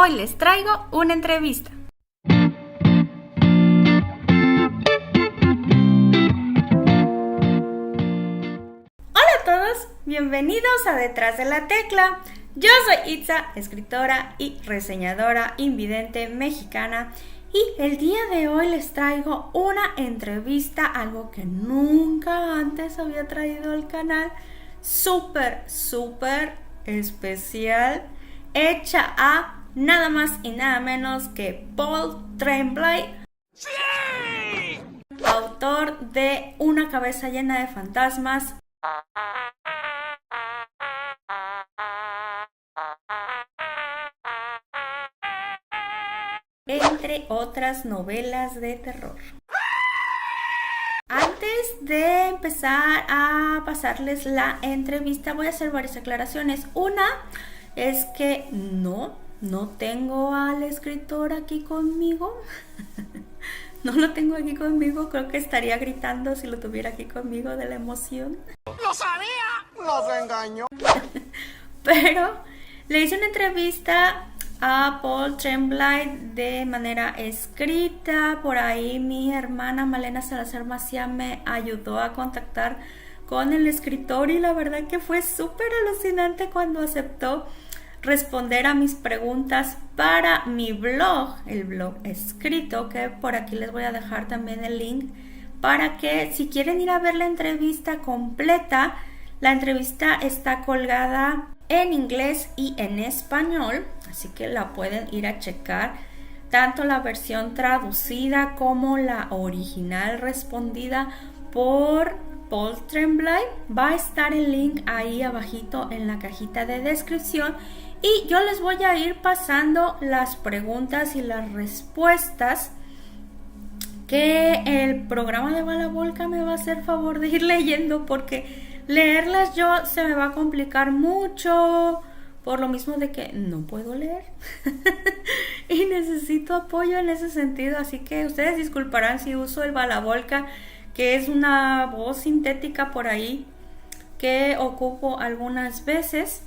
Hoy les traigo una entrevista. Hola a todos, bienvenidos a Detrás de la Tecla. Yo soy Itza, escritora y reseñadora invidente mexicana, y el día de hoy les traigo una entrevista, algo que nunca antes había traído al canal, súper especial, hecha a nada más y nada menos que Paul Tremblay, ¡sí!, autor de Una cabeza llena de fantasmas, entre otras novelas de terror. Antes de empezar a pasarles la entrevista, voy a hacer varias aclaraciones. Una es que no tengo al escritor aquí conmigo. No lo tengo aquí conmigo. Creo que estaría gritando si lo tuviera aquí conmigo de la emoción. ¡Lo sabía! ¡Nos engañó! Pero le hice una entrevista a Paul Tremblay de manera escrita. Por ahí mi hermana Malena Salazar Macía me ayudó a contactar con el escritor, y la verdad que fue súper alucinante cuando aceptó responder a mis preguntas para mi blog, el blog escrito, que por aquí les voy a dejar también el link para que si quieren ir a ver la entrevista completa. La entrevista está colgada en inglés y en español, así que la pueden ir a checar, tanto la versión traducida como la original respondida por Paul Tremblay. Va a estar el link ahí abajito en la cajita de descripción, y yo les voy a ir pasando las preguntas y las respuestas que el programa de Balabolka me va a hacer favor de ir leyendo, porque leerlas yo se me va a complicar mucho, por lo mismo de que no puedo leer y necesito apoyo en ese sentido. Así que ustedes disculparán si uso el Balabolka, que es una voz sintética por ahí que ocupo algunas veces.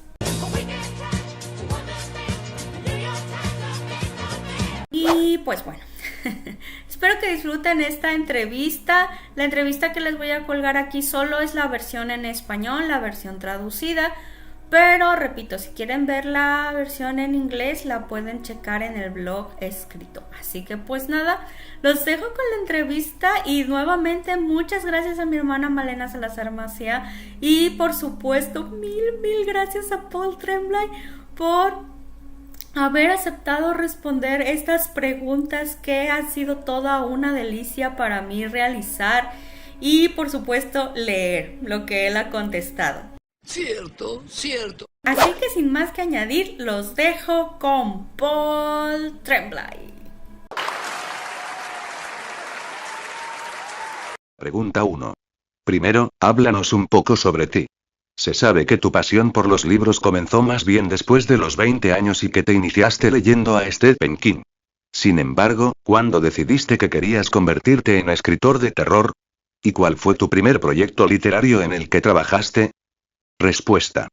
Y pues bueno, espero que disfruten esta entrevista. La entrevista que les voy a colgar aquí solo es la versión en español, la versión traducida. Pero repito, si quieren ver la versión en inglés, la pueden checar en el blog escrito. Así que pues nada, los dejo con la entrevista, y nuevamente muchas gracias a mi hermana Malena Salazar Macía, y por supuesto mil gracias a Paul Tremblay por haber aceptado responder estas preguntas que han sido toda una delicia para mí realizar, y por supuesto leer lo que él ha contestado. Cierto. Así que sin más que añadir, los dejo con Paul Tremblay. Pregunta 1. Primero, háblanos un poco sobre ti. Se sabe que tu pasión por los libros comenzó más bien después de los 20 años y que te iniciaste leyendo a Stephen King. Sin embargo, ¿cuándo decidiste que querías convertirte en escritor de terror? ¿Y cuál fue tu primer proyecto literario en el que trabajaste? Respuesta.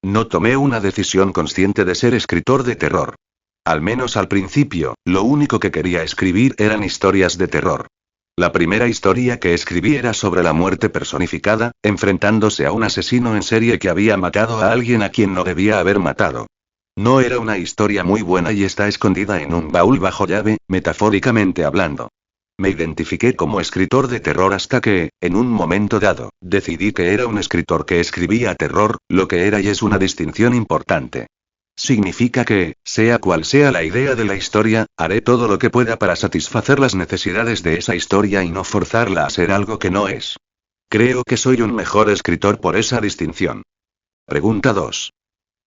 No tomé una decisión consciente de ser escritor de terror. Al menos al principio, lo único que quería escribir eran historias de terror. La primera historia que escribí era sobre la muerte personificada, enfrentándose a un asesino en serie que había matado a alguien a quien no debía haber matado. No era una historia muy buena y está escondida en un baúl bajo llave, metafóricamente hablando. Me identifiqué como escritor de terror hasta que, en un momento dado, decidí que era un escritor que escribía terror, lo que era y es una distinción importante. Significa que, sea cual sea la idea de la historia, haré todo lo que pueda para satisfacer las necesidades de esa historia y no forzarla a ser algo que no es. Creo que soy un mejor escritor por esa distinción. Pregunta 2.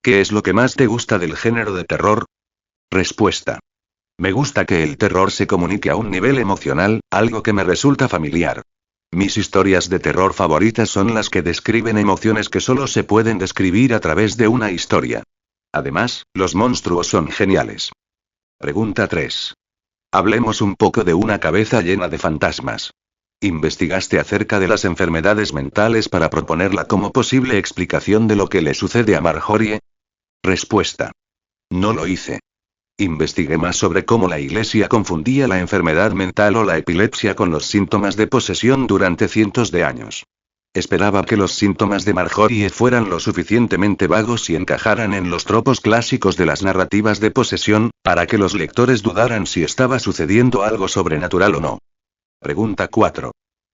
¿Qué es lo que más te gusta del género de terror? Respuesta. Me gusta que el terror se comunique a un nivel emocional, algo que me resulta familiar. Mis historias de terror favoritas son las que describen emociones que solo se pueden describir a través de una historia. Además, los monstruos son geniales. Pregunta 3. Hablemos un poco de Una cabeza llena de fantasmas. ¿Investigaste acerca de las enfermedades mentales para proponerla como posible explicación de lo que le sucede a Marjorie? Respuesta. No lo hice. Investigué más sobre cómo la Iglesia confundía la enfermedad mental o la epilepsia con los síntomas de posesión durante cientos de años. Esperaba que los síntomas de Marjorie fueran lo suficientemente vagos y encajaran en los tropos clásicos de las narrativas de posesión, para que los lectores dudaran si estaba sucediendo algo sobrenatural o no. Pregunta 4.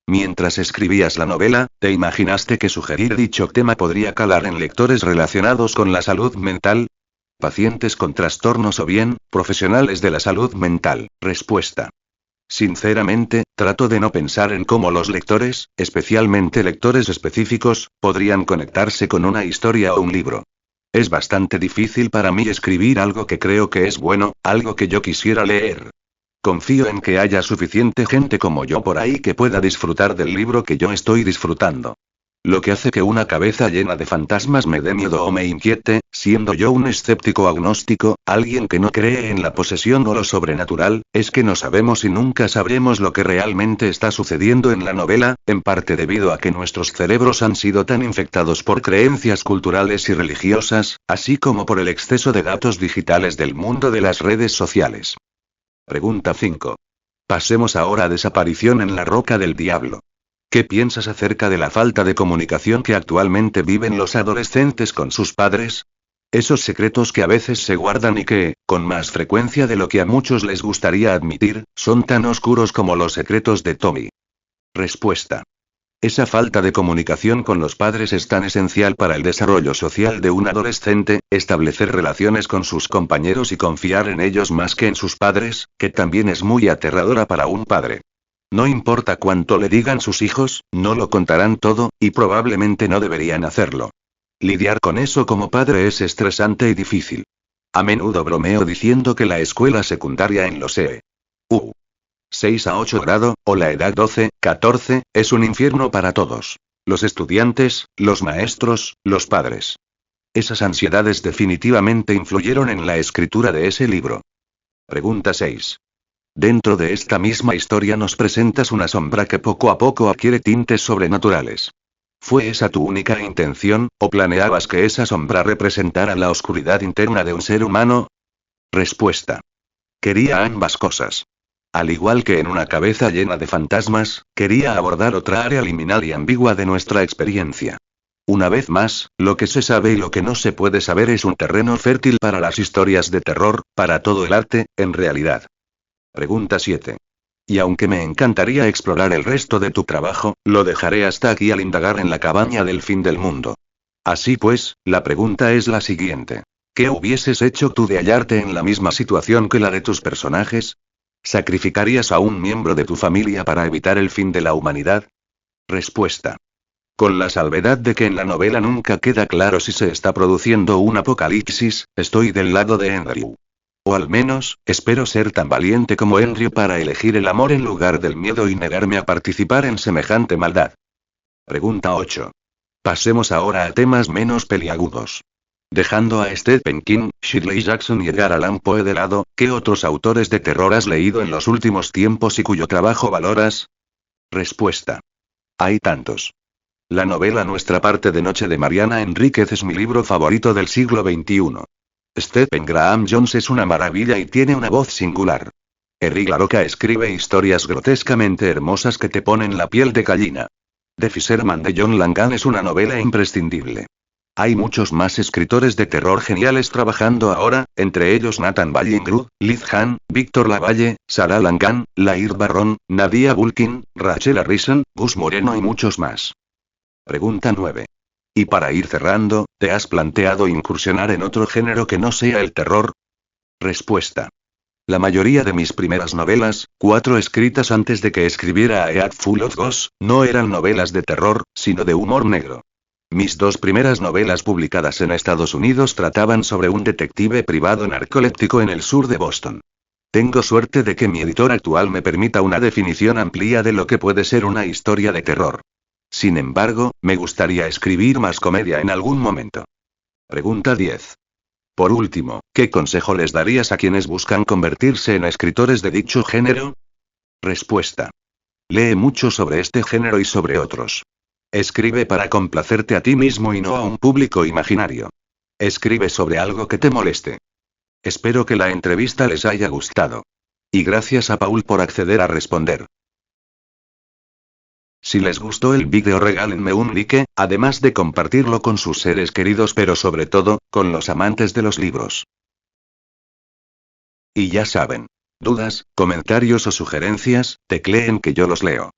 Mientras escribías la novela, ¿te imaginaste que sugerir dicho tema podría calar en lectores relacionados con la salud mental? ¿Pacientes con trastornos o bien, profesionales de la salud mental? Respuesta. Sinceramente, trato de no pensar en cómo los lectores, especialmente lectores específicos, podrían conectarse con una historia o un libro. Es bastante difícil para mí escribir algo que creo que es bueno, algo que yo quisiera leer. Confío en que haya suficiente gente como yo por ahí que pueda disfrutar del libro que yo estoy disfrutando. Lo que hace que una cabeza llena de fantasmas me dé miedo o me inquiete, siendo yo un escéptico agnóstico, alguien que no cree en la posesión o lo sobrenatural, es que no sabemos y nunca sabremos lo que realmente está sucediendo en la novela, en parte debido a que nuestros cerebros han sido tan infectados por creencias culturales y religiosas, así como por el exceso de datos digitales del mundo de las redes sociales. Pregunta 5. Pasemos ahora a Desaparición en la Roca del Diablo. ¿Qué piensas acerca de la falta de comunicación que actualmente viven los adolescentes con sus padres? Esos secretos que a veces se guardan y que, con más frecuencia de lo que a muchos les gustaría admitir, son tan oscuros como los secretos de Tommy. Respuesta. Esa falta de comunicación con los padres es tan esencial para el desarrollo social de un adolescente, establecer relaciones con sus compañeros y confiar en ellos más que en sus padres, que también es muy aterradora para un padre. No importa cuánto le digan sus hijos, no lo contarán todo, y probablemente no deberían hacerlo. Lidiar con eso como padre es estresante y difícil. A menudo bromeo diciendo que la escuela secundaria en los 6 a 8 grado, o la edad 12, 14, es un infierno para todos. Los estudiantes, los maestros, los padres. Esas ansiedades definitivamente influyeron en la escritura de ese libro. Pregunta 6. Dentro de esta misma historia nos presentas una sombra que poco a poco adquiere tintes sobrenaturales. ¿Fue esa tu única intención, o planeabas que esa sombra representara la oscuridad interna de un ser humano? Respuesta. Quería ambas cosas. Al igual que en una cabeza llena de fantasmas, quería abordar otra área liminal y ambigua de nuestra experiencia. Una vez más, lo que se sabe y lo que no se puede saber es un terreno fértil para las historias de terror, para todo el arte, en realidad. Pregunta 7. Y aunque me encantaría explorar el resto de tu trabajo, lo dejaré hasta aquí al indagar en la cabaña del fin del mundo. Así pues, la pregunta es la siguiente. ¿Qué hubieses hecho tú de hallarte en la misma situación que la de tus personajes? ¿Sacrificarías a un miembro de tu familia para evitar el fin de la humanidad? Respuesta. Con la salvedad de que en la novela nunca queda claro si se está produciendo un apocalipsis, estoy del lado de Andrew. O al menos, espero ser tan valiente como Andrew para elegir el amor en lugar del miedo y negarme a participar en semejante maldad. Pregunta 8. Pasemos ahora a temas menos peliagudos. Dejando a Stephen King, Shirley Jackson y Edgar Allan Poe de lado, ¿qué otros autores de terror has leído en los últimos tiempos y cuyo trabajo valoras? Respuesta. Hay tantos. La novela Nuestra parte de noche de Mariana Enríquez es mi libro favorito del siglo XXI. Stephen Graham Jones es una maravilla y tiene una voz singular. Eric LaRocca escribe historias grotescamente hermosas que te ponen la piel de gallina. The Fisherman de John Langan es una novela imprescindible. Hay muchos más escritores de terror geniales trabajando ahora, entre ellos Nathan Ballingrud, Liz Hahn, Víctor Lavalle, Sarah Langan, Lair Barron, Nadia Bulkin, Rachel Harrison, Gus Moreno y muchos más. Pregunta 9. Y para ir cerrando, ¿te has planteado incursionar en otro género que no sea el terror? Respuesta. La mayoría de mis primeras novelas, 4 escritas antes de que escribiera A Head Full of Ghosts, no eran novelas de terror, sino de humor negro. Mis 2 primeras novelas publicadas en Estados Unidos trataban sobre un detective privado narcoléptico en el sur de Boston. Tengo suerte de que mi editor actual me permita una definición amplia de lo que puede ser una historia de terror. Sin embargo, me gustaría escribir más comedia en algún momento. Pregunta 10. Por último, ¿qué consejo les darías a quienes buscan convertirse en escritores de dicho género? Respuesta. Lee mucho sobre este género y sobre otros. Escribe para complacerte a ti mismo y no a un público imaginario. Escribe sobre algo que te moleste. Espero que la entrevista les haya gustado. Y gracias a Paul por acceder a responder. Si les gustó el vídeo regálenme un like, además de compartirlo con sus seres queridos, pero sobre todo, con los amantes de los libros. Y ya saben. Dudas, comentarios o sugerencias, tecleen que yo los leo.